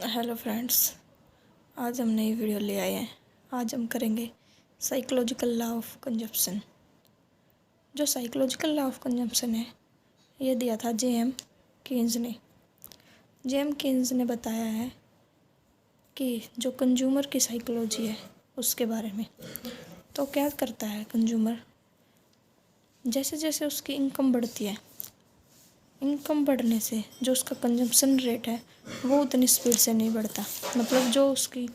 Hello friends, आज हम नई वीडियो ले आए हैं। आज हम करेंगे साइकोलॉजिकल लॉ ऑफ कंजप्शन। जो साइकोलॉजिकल लॉ ऑफ कंजप्शन है, ये दिया था जे.एम. कीन्स ने। जे.एम. कीन्स ने बताया है कि जो कंज्यूमर की साइकोलॉजी है उसके बारे में। तो क्या करता है कंज्यूमर, जैसे जैसे उसकी इनकम बढ़ती है, इनकम बढ़ने से जो उसका कंजप्शन रेट है वो उतनी स्पीड से नहीं बढ़ता। मतलब जो उसकी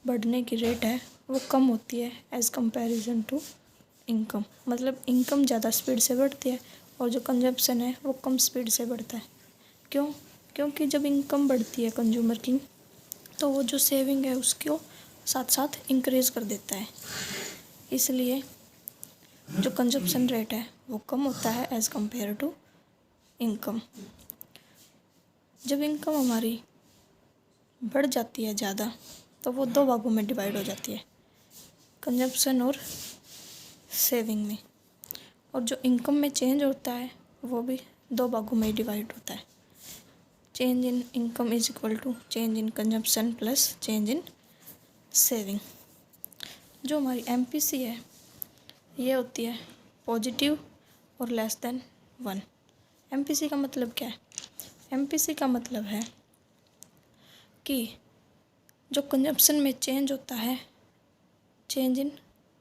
बढ़ने की रेट है वो कम होती है एज़ कंपैरिजन टू इनकम। मतलब इनकम ज़्यादा स्पीड से बढ़ती है और जो कंजप्शन है वो कम स्पीड से बढ़ता है। क्यों? क्योंकि जब इनकम बढ़ती है कंज्यूमर की, तो वो जो सेविंग है उसको साथ साथ इंक्रीज़ कर देता है। इसलिए जो कंजप्शन रेट है वो कम होता है एज़ कंपेयर टू इनकम। जब इनकम हमारी बढ़ जाती है ज़्यादा, तो वो दो भागों में डिवाइड हो जाती है, कंजप्शन और सेविंग में। और जो इनकम में चेंज होता है वो भी दो भागों में डिवाइड होता है। Change in income is equal to change in consumption plus change in saving. जो हमारी एमपीसी है ये होती है पॉजिटिव और लेस देन 1। एमपीसी का मतलब क्या है? एमपीसी का मतलब है कि जो कंजप्शन में चेंज होता है चेंज इन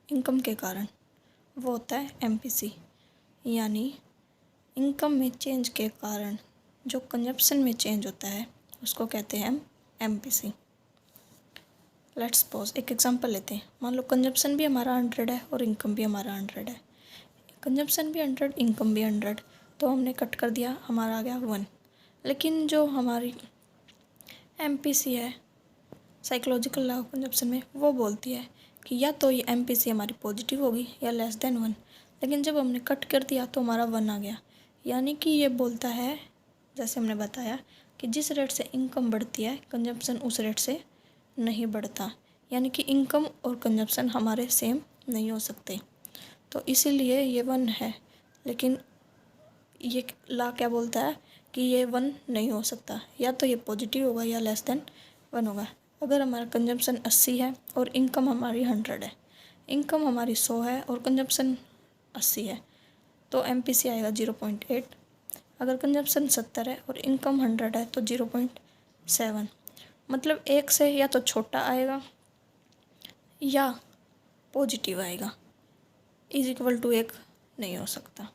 इनकम के कारण, वो होता है एमपीसी। यानी इनकम में चेंज के कारण जो कंजप्शन में चेंज होता है उसको कहते हैं हम एमपीसी। लेट्स सपोज एक एग्जांपल लेते हैं। मान लो कंजप्शन भी हमारा 100 है और इनकम भी हमारा 100 है। कंजप्शन भी 100, इनकम भी 100, तो हमने कट कर दिया, हमारा आ गया 1। लेकिन जो हमारी एमपीसी है साइकोलॉजिकल लॉ ऑफ कंजप्शन में, वो बोलती है कि या तो ये एमपीसी हमारी पॉजिटिव होगी या लेस देन 1। लेकिन जब हमने कट कर दिया तो हमारा 1 आ गया। यानी कि ये बोलता है, जैसे हमने बताया, कि जिस रेट से इनकम बढ़ती है कंजप्शन उस रेट से नहीं बढ़ता। यानी कि इनकम और कंजप्शन हमारे सेम नहीं हो सकते। तो इसीलिए ये 1 है। लेकिन ये लॉ क्या बोलता है कि ये 1 नहीं हो सकता, या तो ये पॉजिटिव होगा या लेस देन 1 होगा। अगर हमारा कंजप्शन 80 है और इनकम हमारी 100 है, इनकम हमारी 100 है और कंजप्शन 80 है, तो एमपीसी आएगा 0.8। अगर कंजप्शन 70 है और इनकम 100 है तो 0.7। मतलब एक से या तो छोटा आएगा या पॉजिटिव आएगा, इज इक्वल टू 1 नहीं हो सकता।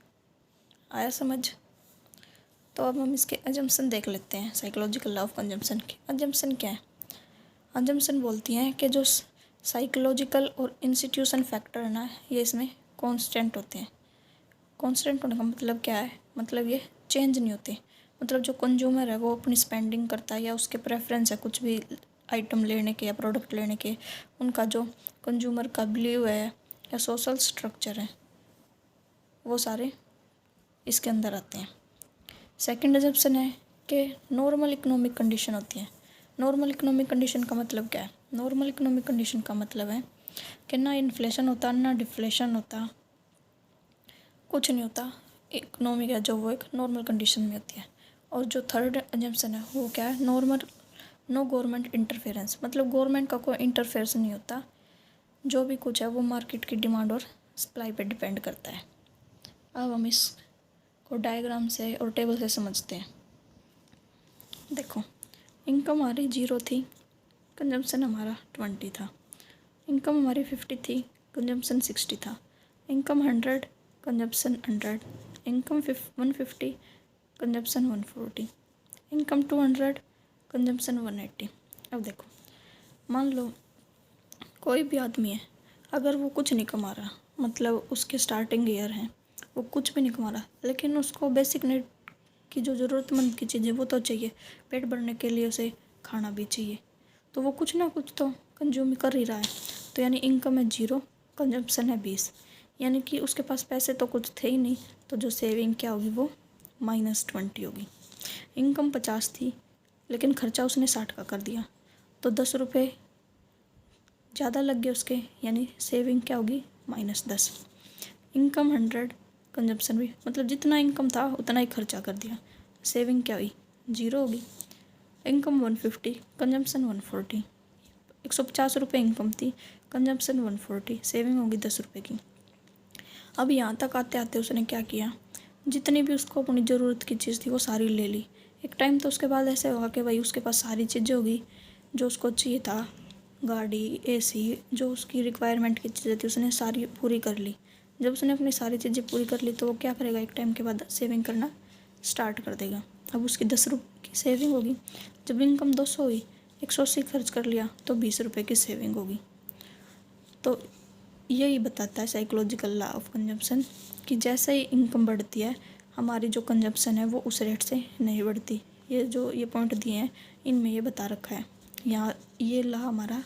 आया समझ? तो अब हम इसके अजम्पशन देख लेते हैं। साइकोलॉजिकल लॉ ऑफ कंजम्पशन की अजम्पशन क्या है? अजम्पशन बोलती हैं कि जो साइकोलॉजिकल और इंस्टीट्यूशन फैक्टर है ना, ये इसमें कांस्टेंट होते हैं। कांस्टेंट होने का मतलब क्या है? मतलब ये चेंज नहीं होते। मतलब जो कंज्यूमर है वो अपनी स्पेंडिंग करता है या उसके प्रेफरेंस है कुछ भी आइटम लेने के या प्रोडक्ट लेने के, उनका जो कंज्यूमर का बिलीव है या सोशल स्ट्रक्चर है, वो सारे इसके अंदर आते हैं। सेकंड अजम्पशन है कि नॉर्मल इकोनॉमिक कंडीशन होती है। नॉर्मल इकोनॉमिक कंडीशन का मतलब क्या है? नॉर्मल इकोनॉमिक कंडीशन का मतलब है कि ना इन्फ्लेशन होता ना डिफ्लेशन होता, कुछ नहीं होता। इकोनॉमिक है जो वो एक नॉर्मल कंडीशन में होती है। और जो थर्ड अजम्पशन है वो क्या है? Normal no government interference. मतलब गवर्नमेंट का कोई इंटरफेरेंस नहीं होता। जो भी कुछ है वो मार्केट की डिमांड और सप्लाई पे डिपेंड करता है। अब हम इसको डायग्राम से और टेबल से समझते हैं। देखो, इनकम हमारी 0 थी, कंजम्पशन हमारा 20 था। इनकम हमारी 50 थी, कंजम्पशन 60 था। Income 100, consumption 100। Income 150, consumption 140। Income 200, consumption 180। अब देखो, मान लो कोई भी आदमी है, अगर वो कुछ नहीं कमा रहा, मतलब उसके स्टार्टिंग ईयर है, वो कुछ भी नहीं कमा रहा, लेकिन उसको बेसिक नीड की जो ज़रूरतमंद की चीज़ें वो तो चाहिए, पेट भरने के लिए उसे खाना भी चाहिए, तो वो कुछ ना कुछ तो कंज्यूम कर ही रहा है। तो यानी इनकम है 0, कंजम्पशन है 20। यानी कि उसके पास पैसे तो कुछ थे ही नहीं, तो जो सेविंग क्या होगी वो -20 होगी। इनकम 50 थी लेकिन खर्चा उसने 60 का कर दिया, तो 10 रुपये ज़्यादा लग गए उसके, यानी सेविंग क्या होगी? -10। इनकम 100, कंजप्शन भी, मतलब जितना इनकम था उतना ही खर्चा कर दिया, सेविंग क्या हुई? 0 होगी। इनकम 150, कंजम्पशन 140, 150 रुपये इनकम थी, कंजम्पशन 140, सेविंग होगी 10 रुपये की। अब यहाँ तक आते आते उसने क्या किया, जितनी भी उसको अपनी ज़रूरत की चीज़ थी वो सारी ले ली। एक टाइम तो उसके बाद ऐसे होगा कि भाई उसके पास सारी चीज़ें होगी जो उसको चाहिए था, गाड़ी, एसी, जो उसकी रिक्वायरमेंट की चीज़ें थी उसने सारी पूरी कर ली। जब उसने अपनी सारी चीज़ें पूरी कर ली तो वो क्या करेगा, एक टाइम के बाद सेविंग करना स्टार्ट कर देगा। अब उसकी 10 रुपये की सेविंग होगी। जब इनकम 200 हुई, 180 खर्च कर लिया तो 20 रुपये की सेविंग होगी। तो यही बताता है साइकोलॉजिकल लॉ ऑफ कंजम्पशन कि जैसे ही इनकम बढ़ती है हमारी जो कंजम्पशन है वो उस रेट से नहीं बढ़ती। ये पॉइंट दिए हैं इनमें ये बता रखा है, यहाँ ये लॉ हमारा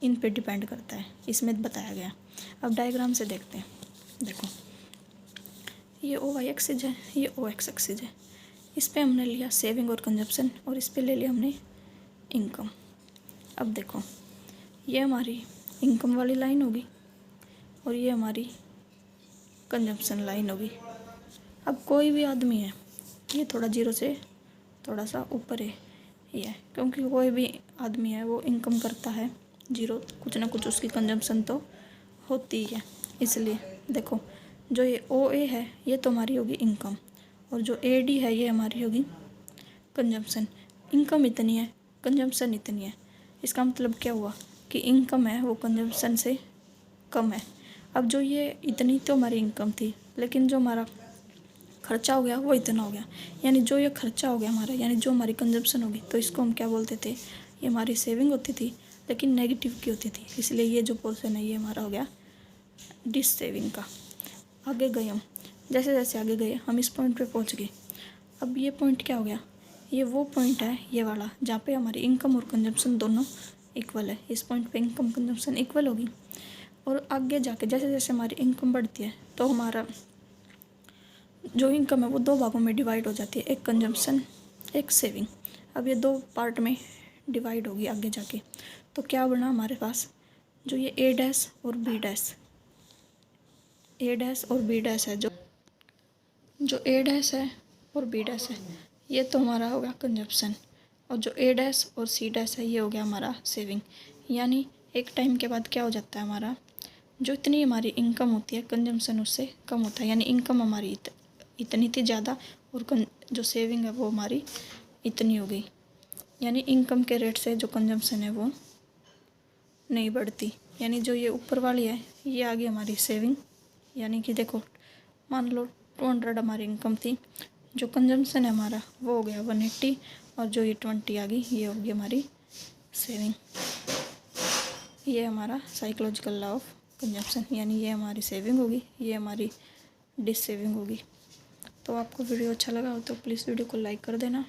इन पे डिपेंड करता है, इसमें बताया गया। अब डायग्राम से देखते हैं। देखो ये ओ वाई एक्सिस है, ये ओ एक्स एक्सिस है। इस पर हमने लिया सेविंग और कंजम्पशन और इस पर ले लिया हमने इनकम। अब देखो ये हमारी इनकम वाली लाइन होगी और ये हमारी कंजम्पशन लाइन होगी। अब कोई भी आदमी है, ये थोड़ा जीरो से थोड़ा सा ऊपर है ये, क्योंकि कोई भी आदमी है वो इनकम करता है जीरो, कुछ ना कुछ उसकी कंजम्पशन तो होती ही है। इसलिए देखो जो ये ओ ए है ये तो हमारी होगी इनकम और जो ए डी है ये हमारी होगी कंजम्पशन। इनकम इतनी है, कंजम्पशन इतनी है, इसका मतलब क्या हुआ कि इनकम है वो कंजम्पशन से कम है। अब जो ये इतनी तो हमारी इनकम थी, लेकिन जो हमारा खर्चा हो गया वो इतना हो गया, यानी जो ये खर्चा हो गया हमारा, यानी जो हमारी कंजम्पशन होगी, तो इसको हम क्या बोलते थे, ये हमारी सेविंग होती थी लेकिन नेगेटिव की होती थी। इसलिए ये जो पोर्शन है ये हमारा हो गया डिस सेविंग का। आगे गए हम, जैसे जैसे आगे गए हम इस पॉइंट पे पहुंच गए। अब ये पॉइंट क्या हो गया, ये वो पॉइंट है ये वाला जहाँ पे हमारी इनकम और कंजम्पशन दोनों इक्वल है। इस पॉइंट पे इनकम कंजम्पशन इक्वल होगी और आगे जाके जैसे जैसे हमारी इनकम बढ़ती है तो हमारा जो इनकम है वो दो भागों में डिवाइड हो जाती है, एक कंजम्पशन एक सेविंग। अब ये दो पार्ट में डिवाइड होगी आगे जाके। तो क्या बना हमारे पास, जो ये ए डैश और बी डैश, ए डैश और बी डैश है, जो ए डैश है और बी डैश है ये तो हमारा होगा कंजम्पशन, और जो ए डैश और सी डैश है ये हो गया हमारा सेविंग। यानी एक टाइम के बाद क्या हो जाता है, हमारा जो इतनी हमारी इनकम होती है कंजम्पशन उससे कम होता है। यानी इनकम हमारी इतनी थी ज़्यादा और जो सेविंग है वो हमारी इतनी हो गई। यानी इनकम के रेट से जो कंजम्पशन है वो नहीं बढ़ती। यानी जो ये ऊपर वाली है ये आ गई हमारी सेविंग। यानी कि देखो मान लो 200 हमारी इनकम थी, जो कंजम्पशन है हमारा वो हो गया 180 और जो ये 20 आ गई ये होगी हमारी सेविंग। ये हमारा साइकोलॉजिकल लॉ ऑफ कंजम्पशन, यानी ये हमारी सेविंग होगी, ये हमारी डिस सेविंग होगी। तो आपको वीडियो अच्छा लगा हो तो प्लीज़ वीडियो को लाइक कर देना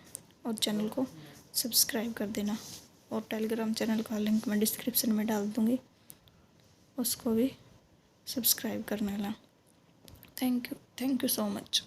और चैनल को सब्सक्राइब कर देना, और टेलीग्राम चैनल का लिंक मैं डिस्क्रिप्शन में डाल दूँगी, उसको भी सब्सक्राइब करने वाला। Thank you so much.